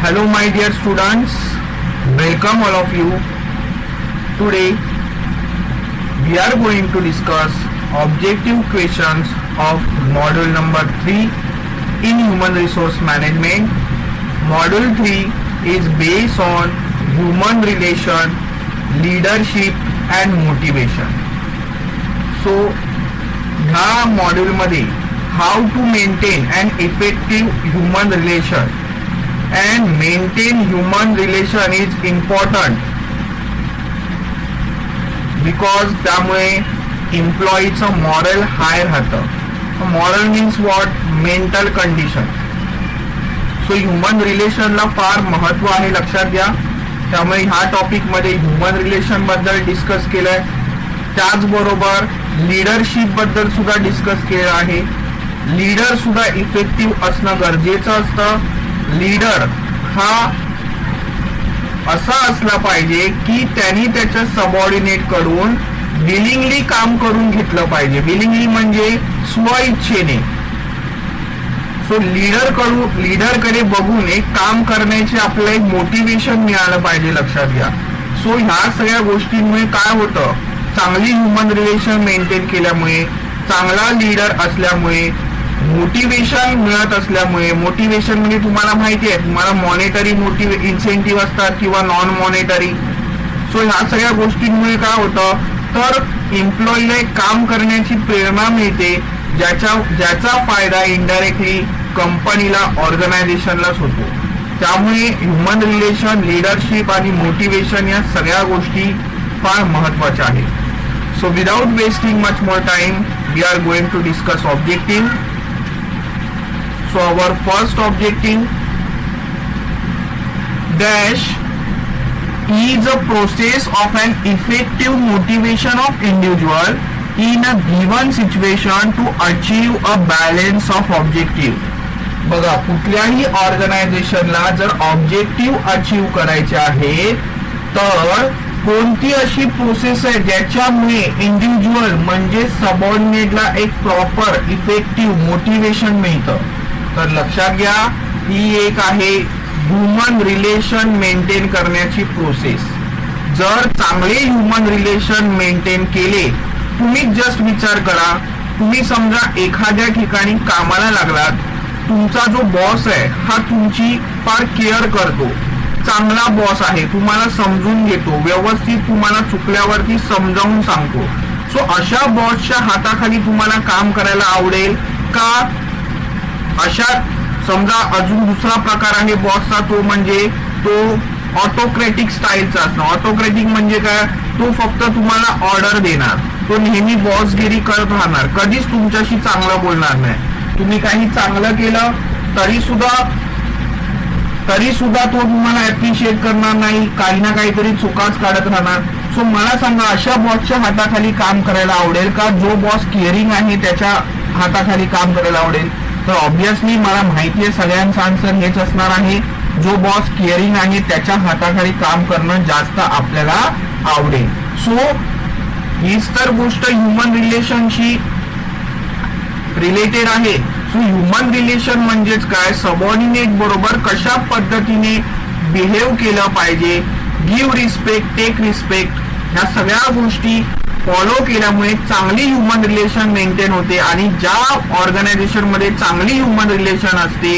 Hello my dear students, welcome all of you. Today we are going to discuss objective questions of module number 3 in human resource management. Module 3 is based on human relation, leadership and motivation. So ह्या module मध्ये how to maintain an effective human relation and maintain human relation is important because त्यामुळे एम्प्लॉईचं morale high राहतं. Morale means what? Mental condition. So human रिलेशनला फार महत्व आहे, लक्षात घ्या. त्यामुळे ह्या टॉपिक मध्ये ह्युमन रिलेशन बद्दल डिस्कस केलंय, त्याचबरोबर लीडरशिप बद्दल सुद्धा डिस्कस केलं आहे. लीडर सुद्धा इफेक्टिव्ह असणं गरजेचं असतं. लीडर हा असा असला पाहिजे की त्यांनी त्याच्या सबऑर्डिनेट कडून विलिंगली काम करून घेतलं पाहिजे. विलिंगली म्हणजे स्वइच्छेने. सो लीडरकडे बघून एक काम करण्याचे आपल्याला एक मोटिवेशन मिळालं पाहिजे, लक्षात घ्या. सो ह्या सगळ्या गोष्टींमुळे काय होतं, चांगली ह्युमन रिलेशन मेंटेन केल्यामुळे, चांगला लीडर असल्यामुळे, मोटिवेशन मिळत असल्यामुळे. मोटिवेशन म्हणजे तुम्हाला माहिती आहे, तुम्हाला मॉनेटरी इन्सेंटिव्ह असतात किंवा नॉन मॉनेटरी. सो ह्या सगळ्या गोष्टींमुळे काय होतं, तर एम्प्लॉईला एक काम करण्याची प्रेरणा मिळते, ज्याचा फायदा इनडायरेक्टली कंपनीला, ऑर्गनायझेशनलाच होतो. त्यामुळे ह्युमन रिलेशन, लीडरशिप आणि मोटिवेशन या सगळ्या गोष्टी फार महत्वाच्या आहेत. So without wasting much more time we are going to discuss objective. So our first objective dash is a process of an effective motivation of individual in a given situation to achieve a balance of objective. बघा, कुठल्याही ऑर्गनायझेशनला जर objective achieve करायचे आहे तर कोणती अशी process आहे ज्याच्यामुळे इंडिव्हिज्युअल म्हणजे सबऑर्डिनेटला एक प्रॉपर इफेक्टिव्ह मोटिवेशन मिळतं. तर लक्षात घ्या, ही एक आहे ह्युमन रिलेशन मेंटेन करण्याची प्रोसेस. जर चांगले ह्युमन रिलेशन मेंटेन केले, तुम्ही जस्ट विचार करा, तुम्ही समजा एखाद्या ठिकाणी कामाला लागलात, तुमचा जो बॉस आहे हा तुमची फार केअर करतो, चांगला बॉस आहे, तुम्हाला समजून घेतो, व्यवस्थित तुम्हाला चुकल्यावरती समजावून सांगतो. सो अशा बॉसच्या हाताखाली तुम्हाला काम करायला आवडेल का? अशा समजा अजून दुसरा प्रकार आहे बॉसचा, तो म्हणजे तो ऑटोक्रेटिक स्टाईलचा असणं. ऑटोक्रेटिक म्हणजे काय? तो फक्त तुम्हाला ऑर्डर देणार, तो नेहमी बॉसगिरी करत राहणार, कधीच तुमच्याशी चांगलं बोलणार नाही. तुम्ही काही चांगलं केलं तरी सुद्धा तो तुम्हाला अप्रिशिएट करणार नाही, काही ना काहीतरी चुकाच काढत राहणार. सो मला सांगा, अशा बॉसच्या हाताखाली काम करायला आवडेल का? जो बॉस केअरिंग आहे त्याच्या हाताखाली काम करायला आवडेल? तर ऑब्विसली मला माहिती आहे सगळ्यांचं आन्सर हेच असणार आहे, जो बॉस केअरिंग आहे त्याच्या हाताखाली काम करणं जास्त आपल्याला आवडेल. सो हीच तर गोष्ट ह्युमन रिलेशनशी रिलेटेड आहे. सो ह्युमन रिलेशन म्हणजेच काय? सबऑर्डिनेट बरोबर कशा पद्धतीने बिहेव केलं पाहिजे, गिव्ह रिस्पेक्ट, टेक रिस्पेक्ट, ह्या सगळ्या गोष्टी फॉलो केल्यामुळे चांगली ह्युमन रिलेशन मेंटेन होते. आणि ज्या ऑर्गनायझेशन मध्ये चांगली ह्युमन रिलेशन असते,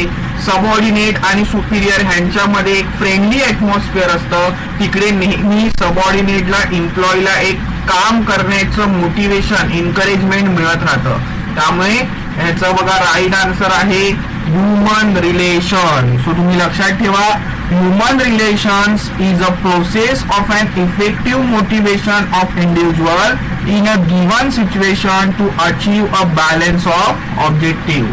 सबऑर्डिनेट आणि सुपिरियर ह्यांच्यामध्ये एक फ्रेंडली ऍटमॉस्फिअर असतं, तिकडे नेहमी सबऑर्डिनेटला, एम्प्लॉईला एक काम करण्याचं मोटिवेशन, एन्करेजमेंट मिळत राहतं. त्यामुळे ह्याचं बघा राईट आन्सर आहे ह्युमन रिलेशन. सो तुम्ही लक्षात ठेवा, human relations is a process of an effective motivation of individual in a given situation to achieve a balance of objective.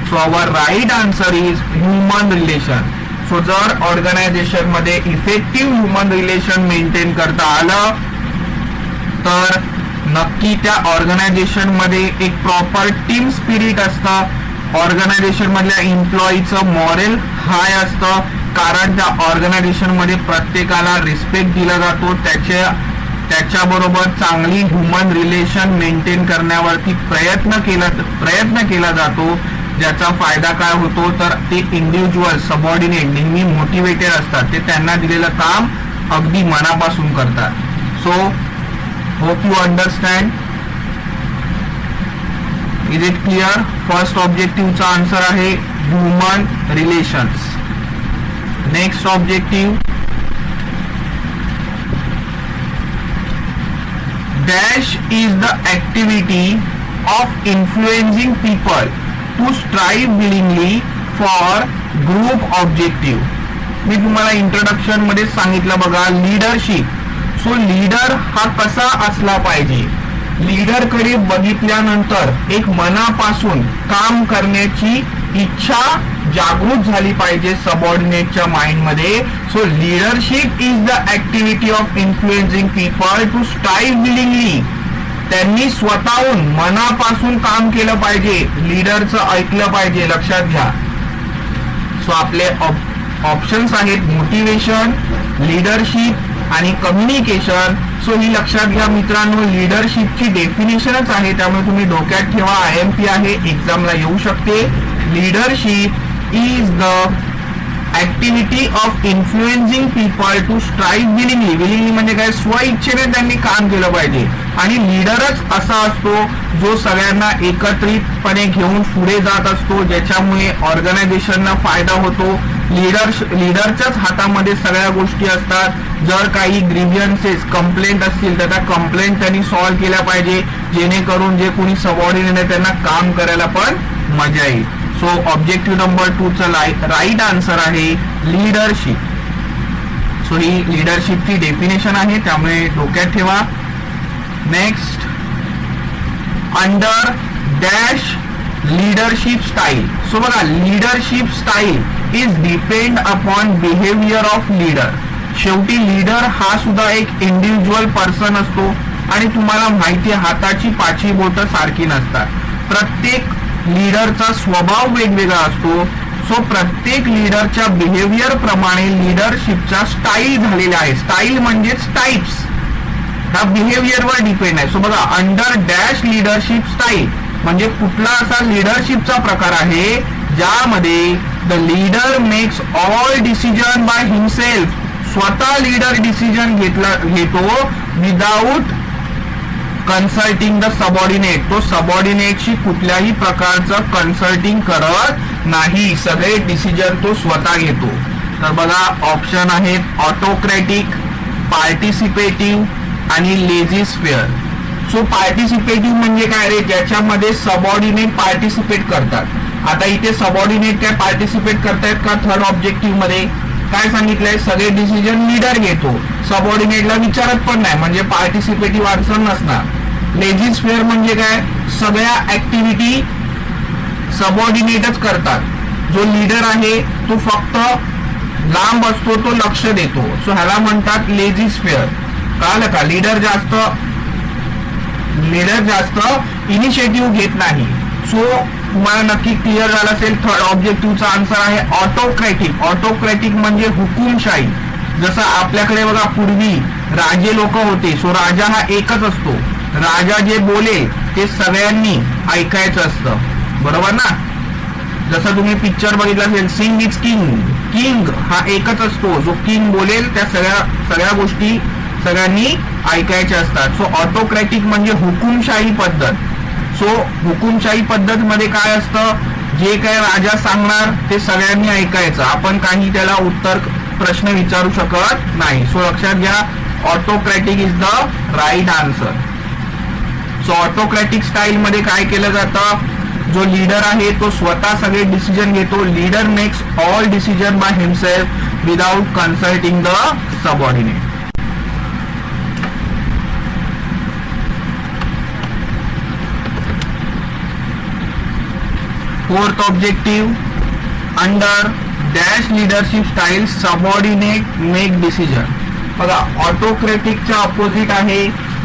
So our right answer is human relation. So जर organisation मध्ये effective human relation maintain करता आलं तर नक्की त्या organisation मध्ये एक proper team spirit असतं, ऑर्गनायझेशन मधल्या एम्प्लॉईचं मॉरल हाय असतं, कारण त्या ऑर्गनायझेशन मध्ये प्रत्येकाला रिस्पेक्ट दिला जातो, त्याच्याबरोबर चांगली ह्युमन रिलेशन मेंटेन करण्यावरती प्रयत्न केला जातो, ज्याचा फायदा काय होतो तर ते इंडिव्हिज्युअल सबऑर्डिनेट नेहमी मोटिवेटेड असतात, ते त्यांना दिलेलं काम अगदी मनापासून करतात. So hope you understand. Is it clear? First ऑब्जेक्टिव्हचा आन्सर आहे human relations. Next objective, dash is the activity of influencing people to strive willingly for group objective. मी तुम्हाला इंट्रोडक्शन मध्ये सांगितलं बघा, लीडरशिप. सो लीडर हा कसा असला पाहिजे? लीडर कडे बघितल्यानंतर एक मनापासून काम करण्याची इच्छा जागृत झाली पाहिजे सबऑर्डिनेटच्या माइंड मध्ये. So leadership is the activity of influencing people to strive willingly. त्यांनी स्वतःहून मनापासून काम केलं पाहिजे, लीडरचं ऐकलं पाहिजे. लक्षात घ्या. सो आपले ऑप्शन्स आहेत मोटिवेशन, लीडरशिप आणि कम्युनिकेशन. सो ही लक्षात घ्या मित्रांनो, लीडरशिपची डेफिनेशनच आहे, त्यामुळे तुम्ही डोक्यात ठेवा. IMP आहे, एक्झामला येऊ शकते. Leadership is the activity of influencing people to strive willingly. Willingly म्हणजे काय? स्वइच्छेने त्यांनी काम केलं पाहिजे. आणि लीडरच असा असतो जो सगळ्यांना एकत्रितपणे घेऊन पुढे जात असतो, ज्याच्यामुळे ऑर्गनायझेशनला फायदा होतो. लीडरच्याच हातामध्ये सगळ्या गोष्टी असतात. जर काही ग्रीव्हियन्सेस, कंप्लेंट असतील तर त्या कंप्लेंट त्यांनी सॉल्व्ह केल्या पाहिजे, जेणेकरून जे कोणी सबऑर्डिनेट आहे त्यांना काम करायला पण मजा येईल. सो ऑब्जेक्टिव्ह नंबर 2 चा राईट आन्सर आहे लीडरशिप. सो ही लीडरशिपची डेफिनेशन आहे, त्यामुळे डोक्यात ठेवा. Next, under dash leadership style. So बघा, leadership style is depend upon behaviour of leader. शेवटी लीडर हा सुद्धा एक इंडिव्हिज्युअल पर्सन असतो आणि तुम्हाला माहिती आहे हाताची 5ही बोटं सारखी नसतात. प्रत्येक लीडरचा स्वभाव वेगवेगळा असतो. सो प्रत्येक लीडरच्या बिहेवियर प्रमाणे लीडरशिपच्या स्टाईल झालेल्या आहे. स्टाईल म्हणजेच टाइप्स, हा बिहेवियरवर डिपेंड आहे. सो बघा, अंडर डॅश लीडरशिप स्टाईल म्हणजे कुठला असा लीडरशिपचा प्रकार आहे ज्यामध्ये the leader makes all decision by himself. स्वतः लीडर डिसिजन घेतो विदाउट कन्सल्टिंग द सबऑर्डिनेट. तो सबऑर्डिनेटशी कुठल्याही प्रकारचं कन्सल्टिंग करत नाही, सगळे डिसिजन तो स्वतः घेतो. तर बघा, ऑप्शन आहेत ऑटोक्रॅटिक, पार्टिसिपेटिव्ह आणि लेझी स्फेअर. सो पार्टिसिपेटिव्ह म्हणजे काय रे? ज्याच्यामध्ये सबऑर्डिनेट पार्टिसिपेट करतात. आता इथे सबऑर्डिनेट काय पार्टिसिपेट करतायत का? थर्ड ऑब्जेक्टिव्ह मध्ये काय सांगितलंय? सगळे डिसिजन लीडर घेतो, सबऑर्डिनेटला विचारत पण नाही, म्हणजे पार्टिसिपेटिव्ह आन्सर नसणार. लेझी स्फेअर म्हणजे काय? सगळ्या ऍक्टिव्हिटी सबऑर्डिनेटच करतात. जो लीडर आहे तो फक्त लांब असतो, तो लक्ष देतो. सो ह्याला म्हणतात लेझी स्फेअर. कळलं का? लीडर जास्त इनिशिएटिव्ह घेत नाही. सो तुम्हाला नक्की क्लिअर झालं असेल. थर्ड ऑब्जेक्टिव्हचा आन्सर आहे ऑटोक्रॅटिक. ऑटोक्रॅटिक म्हणजे हुकुमशाही. जसं आपल्याकडे बघा पूर्वी राजे लोक होते. सो राजा हा एकच असतो, राजा जे बोलेल ते सगळ्यांनी ऐकायचं असतं, बरोबर ना? जसं तुम्ही पिक्चर बघितला असेल सिंग इज किंग. किंग हा एकच असतो, जो किंग बोलेल त्या सगळ्या गोष्टी सगळ्यांनी ऐकायच्या असतात. सो ऑटोक्रॅटिक म्हणजे हुकुमशाही पद्धत. सो हुकुमशाही पद्धत मध्ये काय असतं? जे काय राजा सांगणार ते सगळ्यांनी ऐकायचं, आपण काही त्याला उत्तर प्रश्न विचारू शकत नाही. सो लक्षात घ्या, autocratic is the right answer. So autocratic style मध्ये काय केलं जातं? जो लीडर आहे तो स्वतः सगळे डिसिजन घेतो. Leader makes all decision by himself without consulting the subordinate. Fourth objective, under dash leadership style subordinate make decision. बघा, ऑटोक्रॅटिकच्या अपोजिट आहे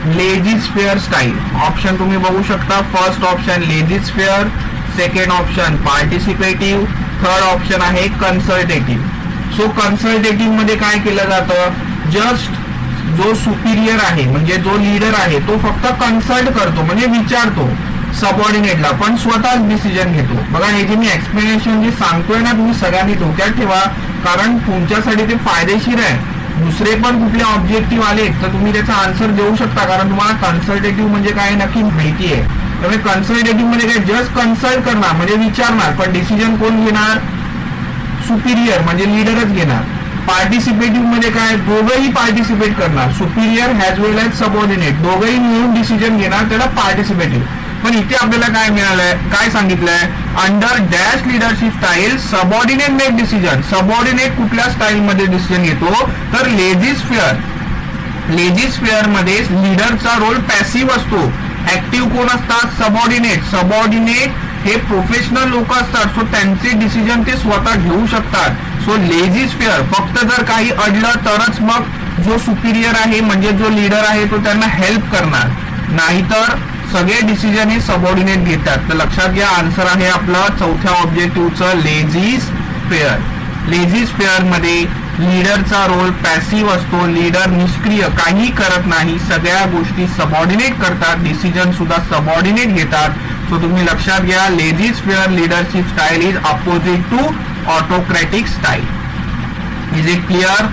लेझी स्फेअर स्टाईल. ऑप्शन तुम्ही बघू शकता. First option lazy sphere, second option participative, third option आहे कन्सल्टेटिव्ह. So कन्सल्टेटिव्ह मध्ये काय केलं जातं? जस्ट जो सुपिरियर आहे म्हणजे जो लीडर आहे तो फक्त कन्सल्ट करतो, म्हणजे विचारतो. सबऑर्डिनेटला, पण स्वतःच डिसिजन घेतो. बघा हे जे मी एक्सप्लेनेशन जे सांगतोय ना, तुम्ही सगळ्यांनी डोक्यात ठेवा, कारण तुमच्यासाठी ते फायदेशीर आहे. दुसरे पण कुठले ऑब्जेक्टिव्ह आले तर तुम्ही त्याचा आन्सर देऊ शकता, कारण तुम्हाला कन्सल्टेटिव्ह म्हणजे काय नक्की माहिती आहे. त्यामुळे कन्सल्टेटिव्ह मध्ये काय, जस्ट कन्सल्ट करणार म्हणजे विचारणार, पण डिसिजन कोण घेणार, सुपिरियर म्हणजे लीडरच घेणार. पार्टिसिपेटिव्ह मध्ये काय, दोघंही पार्टिसिपेट करणार, superior has well as subordinate, दोघंही मिळून डिसिजन घेणार, त्याला पार्टिसिपेटिव्ह. पण इथे आपल्याला काय मिळालंय, काय सांगितलंय, under dash leadership style subordinate make decision. Subordinate कुठल्या स्टाईल मध्ये डिसिजन घेतो, तर लेजिस्फिअर. लेजिस्फिअर मध्ये लीडरचा रोल पॅसिव्ह असतो, ऍक्टिव्ह कोण असतात, सबऑर्डिनेट. सबऑर्डिनेट हे प्रोफेशनल लोक असतात, सो त्यांचे डिसिजन ते स्वतः घेऊ शकतात. सो लेजिस्फिअर फक्त जर काही अडलं तरच मग जो सुपिरियर आहे म्हणजे जो लीडर आहे तो त्यांना हेल्प करणार, नाहीतर सगळे डिसिजन हे सबऑर्डिनेट घेतात. तर लक्षात घ्या, आन्सर आहे आपला चौथ्या ऑब्जेक्टिव्हचं लेजिस्फिअर. लेजिस्फिअर मध्ये लीडरचा रोल पॅसिव्ह असतो, लीडर निष्क्रिय काही करत नाही, सगळ्या गोष्टी सबऑर्डिनेट करतात, डिसिजन सुद्धा सबऑर्डिनेट घेतात. सो तुम्ही लक्षात घ्या, laissez faire leadership style is opposite to autocratic style. Is it clear?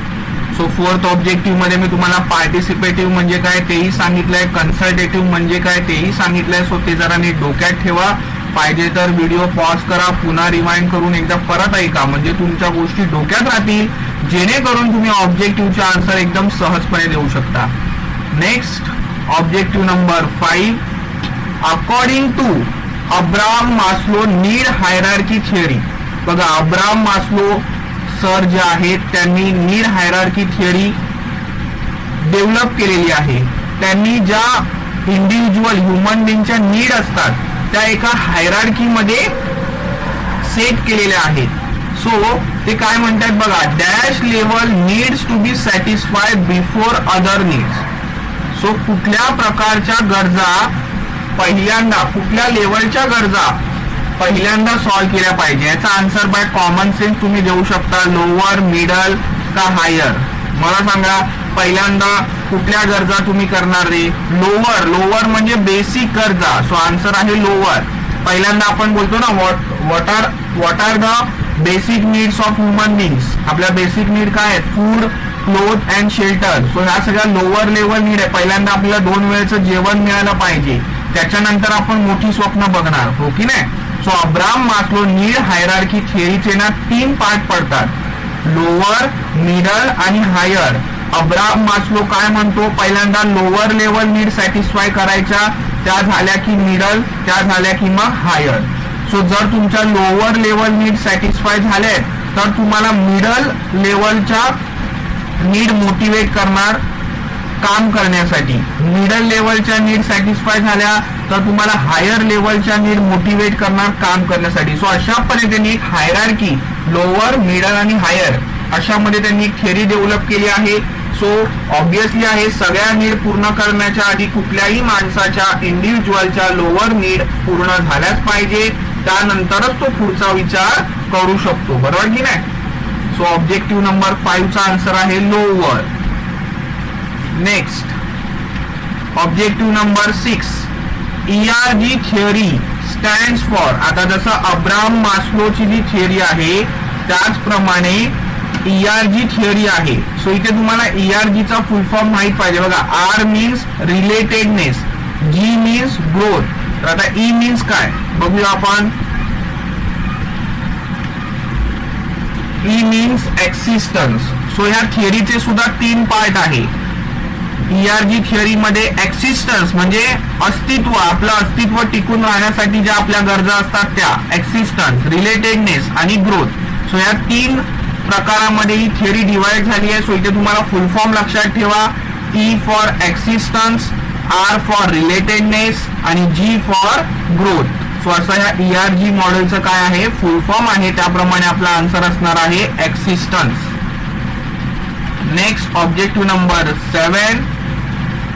So fourth objective मध्ये मी तुम्हाला पार्टिसिपेटिव्ह म्हणजे काय तेही सांगितलंय, कन्सल्टेटिव्ह म्हणजे काय तेही सांगितलंय. सो ते जरा नीट डोक्यात ठेवा. पाहिजे तर व्हिडिओ पॉज करा, पुन्हा रिवाइंड करून एकदा परत ऐका, म्हणजे तुमच्या गोष्टी डोक्यात राहतील, जेणेकरून तुम्ही ऑब्जेक्टिव्हचा आन्सर एकदम सहजपणे देऊ शकता. Next objective number 5, according to Abraham Maslow need hierarchy theory. बघा अब्राहम मास्लो सर जे आहेत त्यांनी नीड हायरार्की थिअरी डेव्हलप केलेली आहे. त्यांनी ज्या इंडिव्हिज्युअल ह्युमन बिंगच्या नीड असतात त्या एका हायरार्की मध्ये सेट केलेल्या आहेत. सो ते काय म्हणतात बघा, dash level needs to be satisfied before other needs. So कुठल्या प्रकारच्या गरजा पहिल्यांदा, कुठल्या लेवलच्या गरजा पहिल्यांदा सॉल्व्ह केल्या पाहिजे, याचा आन्सर बाय कॉमन सेन्स तुम्ही देऊ शकता, लोअर, मिडल का हायर. मला सांगा पहिल्यांदा कुठल्या गरजा तुम्ही करणार रे, लोअर. लोअर म्हणजे बेसिक गरजा, सो आन्सर आहे लोअर. पहिल्यांदा आपण बोलतो ना what are the basic needs of human beings. आपल्या बेसिक नीड काय आहेत, food, cloth and shelter. So ह्या सगळ्या लोअर लेवल नीड आहे. पहिल्यांदा आपल्याला 2 वेळेचं जेवण मिळालं पाहिजे, त्याच्यानंतर आपण मोठी स्वप्न बघणार, हो की नाही. So Abraham Maslow need hierarchy थिअरीचे ना 3 पार्ट पडतात, लोअर, मिडल आणि हायर. अब्राहम मास्लो काय म्हणतो, पहिल्यांदा लोअर लेवल नीड सॅटिस्फाय करायच्या, त्या झाल्या की मिडल, त्या झाल्या की मग हायर. सो जर तुमच्या लोअर लेवल नीड सॅटिस्फाय झाले तर तुम्हाला मिडल लेवलच्या नीड मोटिवेट करणार काम करण्यासाठी, मिडल लेवलच्या नीड सॅटिस्फाय झाल्या तर तुम्हाला हायर लेवलच्या नीड मोटिवेट करणार काम करण्यासाठी. सो अशा पद्धतीने एक हायरार्की, लोअर, मिडल आणि हायर अशामध्ये त्यांनी एक थिअरी डेव्हलप केली आहे. सो ऑब्विसली आहे सगळ्या नीड पूर्ण करण्याच्या आधी कुठल्याही माणसाच्या इंडिव्हिज्युअलच्या लोअर नीड पूर्ण झाल्याच पाहिजे, त्यानंतरच तो पुढचा विचार करू शकतो, बरोबर की नाही. सो ऑब्जेक्टिव्ह नंबर 5 चा आन्सर आहे lower. Next objective number 6, ERG theory stands for. आता जसं अब्राहम मास्लोची जी थिअरी आहे त्याचप्रमाणे ERG थिअरी आहे. सो इथे तुम्हाला ERG चा फुल फॉर्म माहित पाहिजे. बघा, R means relatedness, G means growth. तर आता E मीन्स काय बघूया आपण. E means existence. सो ह्या थिअरीचे सुद्धा 3 पार्ट आहे. ERG थिअरी मध्ये एक्सिस्टन्स म्हणजे अस्तित्व, आपलं अस्तित्व टिकून राहण्यासाठी ज्या आपल्या गरजा असतात त्या, एक्सिस्टन्स, रिलेटेडनेस आणि ग्रोथ. सो या 3 प्रकारामध्ये ही थिअरी डिवाइड झाली आहे. सो इथे तुम्हाला फुल फॉर्म लक्षात ठेवा, E for existence, R for relatedness आणि G फॉर ग्रोथ. सो असं ह्या ERG मॉडेलचं काय आहे, फुल फॉर्म आहे, त्याप्रमाणे आपला आन्सर असणार आहे existence. Next objective number 7,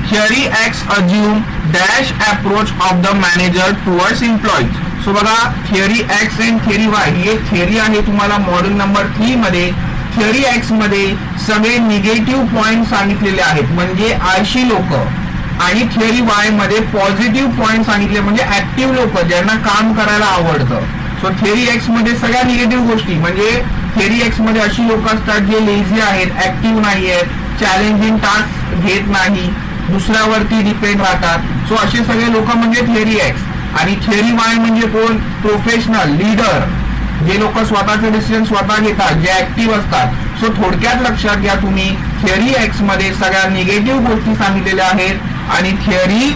theory X assume dash approach of the manager towards employees. So बघा, theory X and theory Y ही एक थिअरी आहे तुम्हाला मॉड्यूल नंबर 3 मध्ये. थिअरी एक्स मध्ये सगळे निगेटिव्ह पॉइंट सांगितलेले आहेत, म्हणजे आळशी लोक, आणि थिअरी वाय मध्ये पॉझिटिव्ह पॉईंट सांगितले म्हणजे ऍक्टिव्ह लोक ज्यांना काम करायला आवडतं. सो थिअरी एक्स मध्ये सगळ्या निगेटिव्ह गोष्टी म्हणजे थिअरी एक्स मध्ये अशी लोक असतात जे लेझी आहेत, ऍक्टिव्ह नाही आहेत, चॅलेंजिंग टास्क घेत नाही, दुसऱ्यावरती डिपेंड राहतात. सो असे सगळे लोक म्हणजे थिअरी एक्स. आणि थिअरी वाय म्हणजे कोण? प्रोफेशनल लीडर, जे लोक स्वतःचे डिसिजन स्वतः घेतात, जे ऍक्टिव्ह असतात. सो थोडक्यात लक्षात घ्या तुम्ही, थिअरी एक्स मध्ये सगळ्या निगेटिव्ह गोष्टी सांगितलेल्या आहेत आणि थिअरी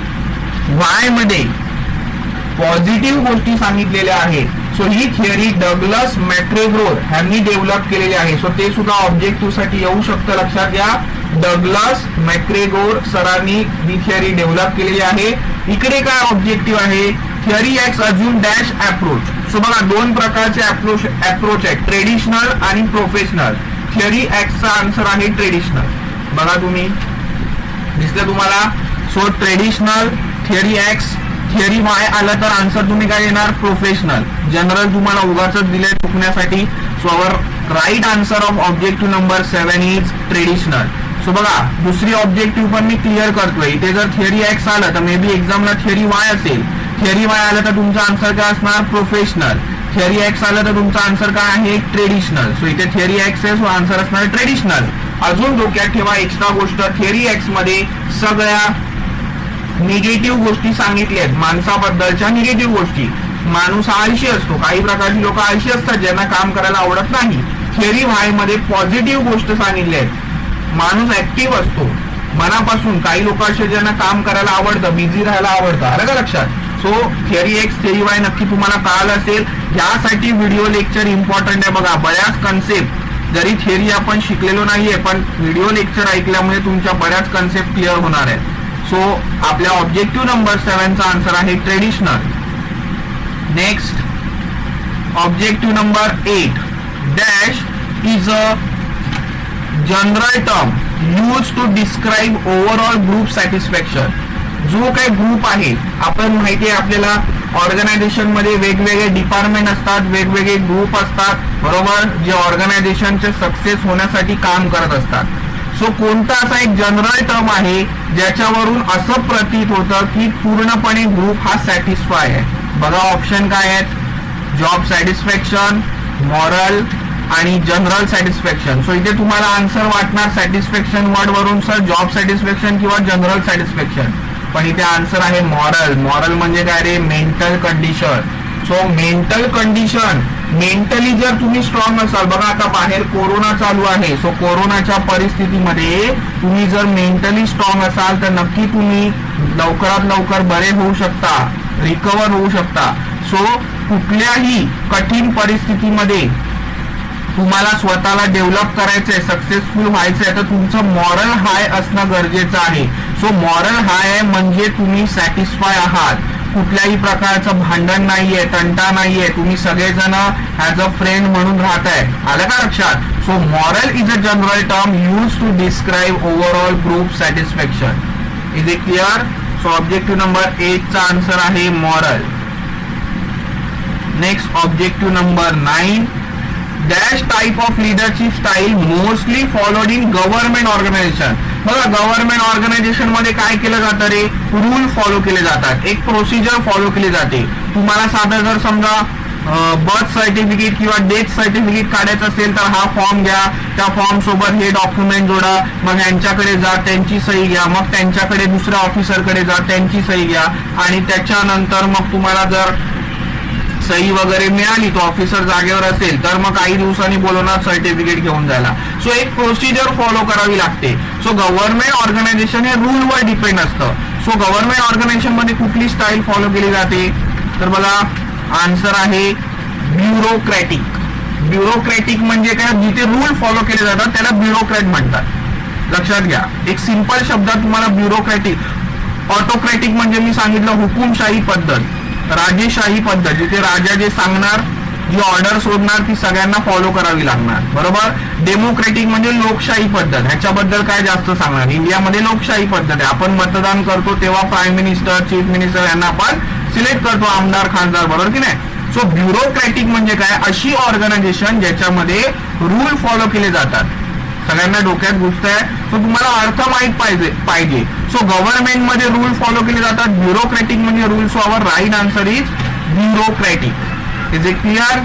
वाय मध्ये पॉझिटिव्ह गोष्टी सांगितलेल्या आहेत. सो ही थिअरी डग्लस मॅक्ग्रेगोर यांनी डेव्हलप केलेली आहे. सो ते सुद्धा ऑब्जेक्टिव्ह साठी येऊ शकतं, लक्षात घ्या. डग्लस मॅक्ग्रेगोर सरांनी ही थिअरी डेव्हलप केलेली आहे. इकडे काय ऑब्जेक्टिव्ह आहे? थिअरी एक्स अजून डॅश अप्रोच. सो बघा दोन प्रकारचे अप्रोच आहेत, ट्रेडिशनल आणि प्रोफेशनल. थिअरी एक्सचा आन्सर आहे ट्रेडिशनल. बघा तुम्ही दिसलं तुम्हाला. So traditional, theory x, theory Y आलं तर आन्सर तुम्ही काय येणार? प्रोफेशनल. जनरल तुम्हाला उगाच दिले चुकण्यासाठी. So our right answer of objective number 7 is traditional. So बघा दुसरी ऑब्जेक्टिव्ह पण मी क्लिअर करतोय. इथे जर थिअरी एक्स आलं तर मे बी एक्झामला थिअरी वाय असेल. थिअरी वाय आलं तर तुमचा आन्सर काय असणार? प्रोफेशनल. थिअरी एक्स आलं तर तुमचा आन्सर काय आहे? ट्रेडिशनल. सो इथे थिअरी एक्स आहे, सो आन्सर असणार ट्रेडिशनल. अजून डोक्यात ठेवा एक्स्ट्रा गोष्ट, थिअरी एक्स मध्ये सगळ्या निगेटिव्ह गोष्टी सांगितल्या आहेत, माणसाबद्दलच्या निगेटिव्ह गोष्टी. माणूस आळशी असतो, काही प्रकारची लोक आळशी असतात ज्यांना काम करायला आवडत नाही. थिअरी वाय मध्ये पॉझिटिव्ह गोष्ट सांगितली आहे, माणूस ऍक्टिव्ह असतो मनापासून. काही लोक असे ज्यांना काम करायला आवडतं, बिझी राहायला आवडतं. आलं का लक्षात? So theory x, theory Y नक्की तुम्हाला कळालं असेल. यासाठी व्हिडिओ लेक्चर इम्पॉर्टंट आहे. बघा बऱ्याच कन्सेप्ट जरी थिअरी आपण शिकलेलो नाहीये पण व्हिडिओ लेक्चर ऐकल्यामुळे तुमच्या बऱ्याच कन्सेप्ट क्लिअर होणार आहेत. सो आपल्या ऑब्जेक्टिव्ह नंबर 7 चा आन्सर आहे traditional. Next objective number 8, dash is a general term use to describe overall group satisfaction. जो काही ग्रुप आहे, आपण माहिती आहे आपल्याला ऑर्गनायझेशन मध्ये वेगवेगळे डिपार्टमेंट असतात, वेगवेगळे ग्रुप असतात, बरोबर, जे ऑर्गनायझेशनचे सक्सेस होण्यासाठी काम करत असतात. सो कोणता असा एक जनरल टर्म आहे ज्याच्यावरून असं प्रतीत होतं की पूर्णपणे ग्रुप हा सॅटिस्फाय आहे? बघा ऑप्शन काय आहेत? जॉब सॅटिस्फॅक्शन, मॉरल आणि जनरल सॅटिस्फॅक्शन. सो इथे तुम्हाला आन्सर वाटणार सॅटिस्फॅक्शन वर्ड वरून सर जॉब सॅटिस्फॅक्शन किंवा जनरल सॅटिस्फॅक्शन, पण इथे आन्सर आहे मॉरल. मॉरल म्हणजे काय रे? Mental condition. So mental condition, mentally जर तुम्ही स्ट्रॉंग असाल, बघा आता बाहेर कोरोना चालू आहे, सो कोरोनाच्या परिस्थितीमध्ये तुम्ही जर मेंटली स्ट्रॉंग असाल तर नक्की तुम्ही लवकरात लवकर बरे होऊ शकता, रिकवर होऊ शकता. सो कुठल्याही कठीण परिस्थितीमध्ये तुम्हाला स्वतःला डेव्हलप करायचंय, सक्सेसफुल व्हायचंय, तर तुमचं मॉरल हाय असणं गरजेचं आहे. सो मॉरल हाय आहे म्हणजे तुम्ही सॅटिस्फाय आहात, कुठल्याही प्रकारचं भांडण नाहीये, तंटा नाहीये, तुम्ही सगळेजण ऍज अ फ्रेंड म्हणून राहताय. आलं का लक्षात? So moral is a general term use to describe overall group satisfaction. Is it clear? So objective number 8 चा आन्सर आहे moral. Next objective number 9, dash type of leadership style mostly followed in government organization. बघा government organization मध्ये काय केलं जातं रे? Rule follow केले जातात, एक प्रोसिजर फॉलो केली जाते. तुम्हाला साधं जर समजा बर्थ सर्टिफिकेट किंवा डेथ सर्टिफिकेट काढायचं असेल तर हा फॉर्म घ्या, त्या फॉर्म सोबत हे डॉक्युमेंट जोडा, मग यांच्याकडे जा, त्यांची सही घ्या, मग त्यांच्याकडे दुसऱ्या ऑफिसरकडे जा, त्यांची सही घ्या, आणि त्याच्यानंतर मग तुम्हाला जर सही वगैरे मिळाली, तो ऑफिसर जागेवर असेल तर मग काही दिवसांनी बोलवणार सर्टिफिकेट घेऊन जायला. सो एक प्रोसिजर फॉलो करावी लागते. सो गव्हर्नमेंट ऑर्गनायझेशन हे रूलवर डिपेंड असतं. सो गव्हर्नमेंट ऑर्गनायझेशन मध्ये कुठली स्टाईल फॉलो केली जाते? तर बघा आन्सर आहे ब्युरोक्रॅटिक. ब्युरोक्रॅटिक म्हणजे काय? जिथे रूल फॉलो केले जातात त्याला ब्युरोक्रॅट म्हणतात. लक्षात घ्या, एक सिंपल शब्दात तुम्हाला ब्युरोक्रॅटिक. ऑटोक्रॅटिक म्हणजे मी सांगितलं हुकुमशाही पद्धत, राजेशाही पद्धत, जिथे राजा जे सांगणार, जी ऑर्डर सोडणार ती सगळ्यांना फॉलो करावी लागणार, बरोबर. डेमोक्रेटिक म्हणजे लोकशाही पद्धत, ह्याच्याबद्दल काय जास्त सांगणार? इंडियामध्ये लोकशाही पद्धत आहे, आपण मतदान करतो तेव्हा प्राईम मिनिस्टर, चीफ मिनिस्टर यांना आपण सिलेक्ट करतो, आमदार, खासदार, बरोबर की नाही. सो ब्युरोक्रॅटिक म्हणजे काय? अशी ऑर्गनायझेशन ज्याच्यामध्ये रूल फॉलो केले जातात. सगळ्यांना डोक्यात घुसतंय? सो तुम्हाला अर्थ माहित पाहिजे. सो गव्हर्नमेंट मध्ये रूल फॉलो केले जातात, ब्युरोक्रॅटिक म्हणजे rule. So our right answer is bureaucratic. Is it clear?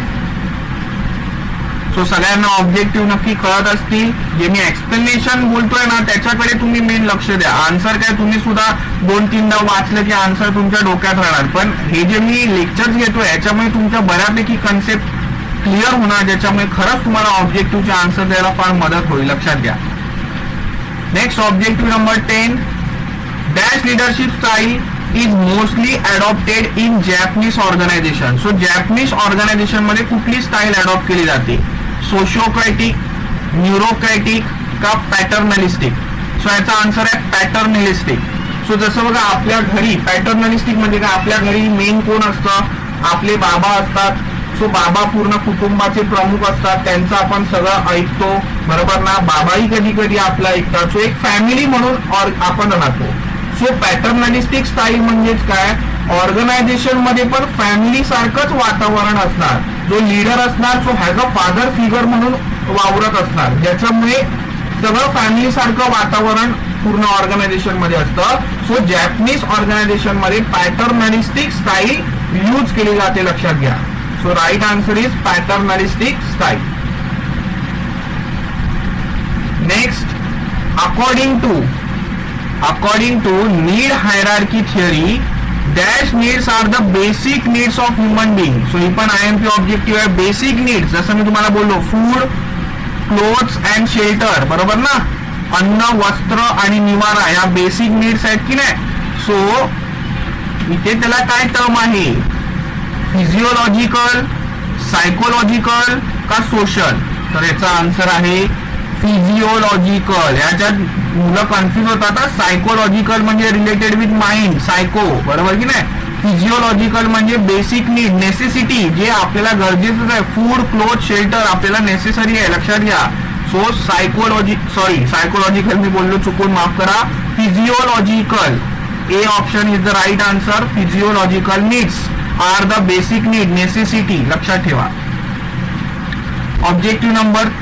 So सगळ्यांना ऑब्जेक्टिव्ह नक्की कळत असतील. जे मी एक्सप्लेनेशन बोलतोय ना त्याच्याकडे तुम्ही मेन लक्ष द्या. आन्सर काय तुम्ही सुद्धा 2-3दा वाचलं की आन्सर तुमच्या डोक्यात राहणार, पण हे जे मी लेक्चर्स घेतोय याच्यामुळे तुमच्या बऱ्यापैकी कन्सेप्ट क्लिअर होणार, ज्याच्यामुळे खरंच तुम्हाला ऑब्जेक्टिव्हचे आन्सर द्यायला फार मदत होईल. लक्षात घ्या. Next objective number 10. Dash leadership style is mostly adopted in Japanese organization. So Japanese organization मध्ये कुठली स्टाईल अडॉप्ट केली जाते? सोशिओक्रॅटिक, न्यूरोक्रॅटिक का पॅटर्नलिस्टिक? सो याचा आन्सर आहे पॅटर्नलिस्टिक. सो जसं बघा आपल्या घरी पॅटर्नलिस्टिक म्हणजे काय, आपल्या घरी मेन कोण असतं? आपले बाबा असतात. सो बाबा पूर्ण कुटुंबाचे प्रमुख असतात, त्यांचं आपण सगळं ऐकतो, बरोबर ना? बाबाही कधी कधी आपलं ऐकतात. सो एक फॅमिली म्हणून आपण राहतो. सो पॅटर्नलिस्टिक स्टाईल म्हणजेच काय, ऑर्गनायझेशन मध्ये पण फॅमिली सारखंच वातावरण असणार. जो लीडर असणार तो हॅज अ फादर फिगर म्हणून वावरत असणार, ज्याच्यामुळे सगळं फॅमिली सारखं वातावरण पूर्ण ऑर्गनायझेशन मध्ये असतं. सो जॅपनीज ऑर्गनायझेशन मध्ये पॅटर्नलिस्टिक स्टाईल यूज केली जाते. लक्षात घ्या. So right answer is paternalistic style. Next, according to need hierarchy theory, dash needs are the basic needs of human being. So ही पण IMP ऑब्जेक्टिव्ह आहे. बेसिक नीड्स जसं मी तुम्हाला बोललो, फूड, क्लोथ्स अँड शेल्टर, बरोबर ना? अन्न, वस्त्र आणि निवारा या बेसिक नीड्स आहेत की नाही? सो इथे त्याला काय टर्म आहे? फिजिओलॉजिकल, सायकोलॉजिकल का सोशल? तर याचा आन्सर आहे फिजिओलॉजिकल. याच्यात मुलं कन्फ्युज होतात. सायकोलॉजिकल म्हणजे रिलेटेड विथ माइंड, सायको, बरोबर की नाही? फिजिओलॉजिकल म्हणजे बेसिक नीड, नेसेसिटी, जे आपल्याला गरजेचं आहे. फूड, क्लोथ, शेल्टर आपल्याला नेसेसरी आहे. लक्षात घ्या. सो सायकोलॉजिकल मी बोललो, चुकून माफ करा. Physiological, A option is the right answer. Physiological needs are the basic need, necessity. लक्षात ठेवा. Objective number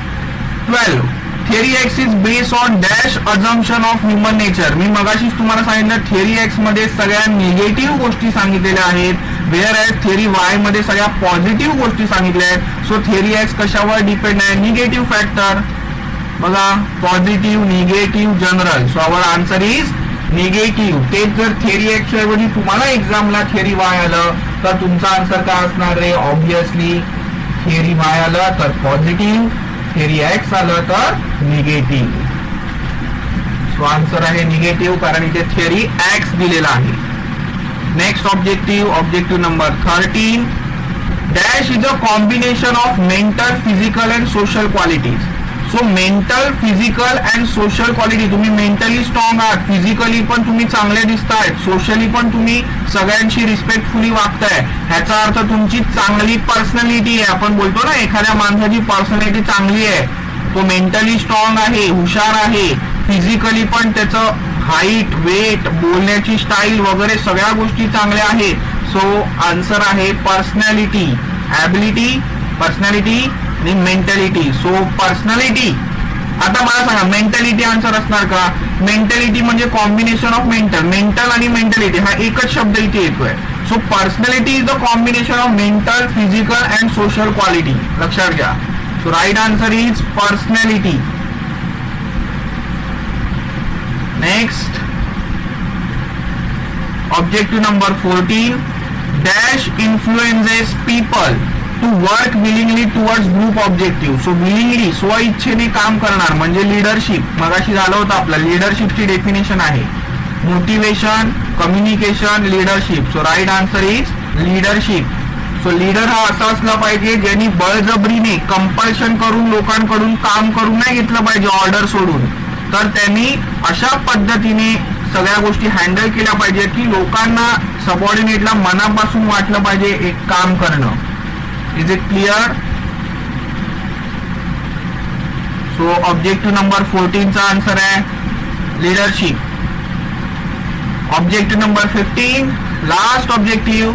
12. Theory X is based on dash assumption of human nature. मी मगाशीच तुम्हाला सांगितलं थिअरी एक्स मध्ये सगळ्या निगेटिव्ह गोष्टी सांगितलेल्या आहेत, वेअर एज थिअरी वाय मध्ये सगळ्या पॉझिटिव्ह गोष्टी सांगितल्या आहेत. सो थिअरी एक्स कशावर डिपेंड आहे? Negative factor. बघा, positive, negative, general. So our answer is negative. तेच जर थिअरी एक्स ऐवजी तुम्हाला एक्झामला थिअरी वाय आलं तर तुमचा आन्सर काय असणार रे? ऑब्विसली थिअरी वाय आलं तर पॉझिटिव्ह, थिअरी एक्स आलं तर निगेटिव्ह. सो आन्सर आहे निगेटिव्ह, कारण इथे थिअरी एक्स दिलेला आहे. Next objective number 13. Dash is a combination of mental, physical and social qualities. So mental, physical and social quality, तुम्ही मेंटली स्ट्रॉंग आहात, फिजिकली पण तुम्ही चांगले दिसतायत, सोशली पण तुम्ही सगळ्यांशी रिस्पेक्टफुली वागताय. ह्याचा अर्थ तुमची चांगली पर्सनॅलिटी आहे. आपण बोलतो ना एखाद्या माणसाची पर्सनॅलिटी चांगली आहे, तो मेंटली स्ट्रॉंग आहे, हुशार आहे, फिजिकली पण त्याचं हाईट, वेट, बोलण्याची स्टाईल वगैरे सगळ्या गोष्टी चांगल्या आहेत. सो आन्सर आहे पर्सनॅलिटी. ॲबिलिटी, पर्सनॅलिटी आणि मेंटॅलिटी. So personality. आता मला सांगा, मेंटॅलिटी आन्सर असणार का? मेंटॅलिटी म्हणजे कॉम्बिनेशन ऑफ मेंटल आणि मेंटॅलिटी हा एकच शब्द इथे येतोय. So personality is the combination of mental, physical and social quality. लक्षात घ्या. So right answer is personality. Next, objective number 14. Dash influences people to work willingly towards group objective. So willingly, स्व इच्छेने काम करणार म्हणजे लीडरशिप. मगाशी झालं होतं आपलं, लीडरशिपची डेफिनेशन आहे motivation, communication, leadership. So right answer is leadership. So leader हा असा असला पाहिजे ज्यांनी बळजबरीने, कंपल्शन करून लोकांकडून काम करून नाही घेतलं पाहिजे, ऑर्डर सोडून. तर त्यांनी अशा पद्धतीने सगळ्या गोष्टी हँडल केल्या पाहिजेत की लोकांना, सबऑर्डिनेटला मनापासून वाटलं पाहिजे एक काम करणं. Is it clear? So objective number 14 चा आन्सर आहे leadership. Objective number 15. Last objective.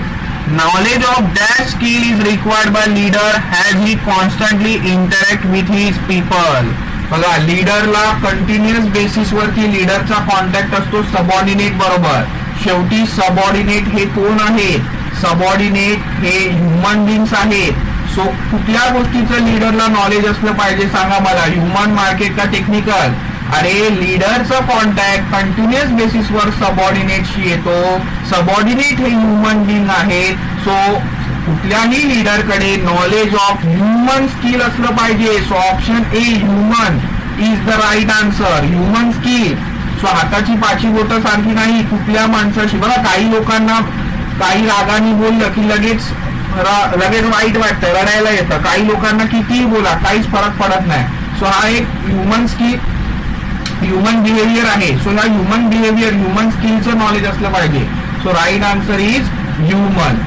Knowledge of dash skill is required by leader has he constantly interact with his people. बघा, लीडरला कंटिन्युअस बेसिस वरती लीडरचा कॉन्टॅक्ट असतो सबऑर्डिनेट बरोबर. शेवटी subordinate हे कोण आहेत? सबऑर्डिनेट हे ह्युमन बिंग्स आहेत. सो कुठल्या गोष्टीचं लीडरला नॉलेज असलं पाहिजे सांगा मला, ह्युमन, मार्केट का टेक्निकल? अरे लीडरचा कॉन्टॅक्ट कंटिन्युअस बेसिसवर सबऑर्डिनेटशी येतो. सबऑर्डिनेट हे ह्युमन बिंग आहेत. सो कुठल्याही लीडरकडे नॉलेज ऑफ ह्युमन स्किल असलं पाहिजे. So option A human is the right answer. Human skill. So हाताची पाची बोटं सारखी नाही कुठल्या माणसाशी. बघा, काही लोकांना काही रागाने बोललं की लगेच वाईट वाटतं, रडायला येतं. काही लोकांना कितीही बोला काहीच फरक पडत नाही. सो हा एक ह्युमन स्किल, ह्युमन बिहेवियर आहे. सो ह्या ह्युमन बिहेवियर, ह्युमन स्किलचं नॉलेज असलं पाहिजे. So right answer is human.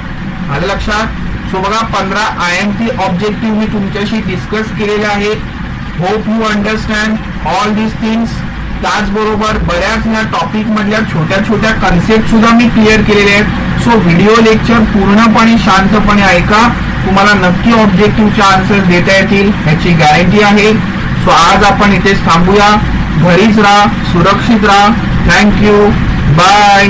आलं लक्षात? सो बघा, 15 IMP ऑब्जेक्टिव्ह मी तुमच्याशी डिस्कस केलेले आहेत. Hope you understand all this things. त्याचबरोबर बऱ्याच या टॉपिक मधल्या छोट्या छोट्या कन्सेप्ट सुद्धा मी क्लिअर केलेले आहेत. सो व्हिडिओ लेक्चर पूर्णपणे शांतपणे ऐका, तुम्हाला नक्की ऑब्जेक्टिव्हचे आन्सर देता येतील ह्याची गॅरंटी आहे. सो आज आपण इथेच थांबूया. घरीच राहा, सुरक्षित राहा. Thank you, bye.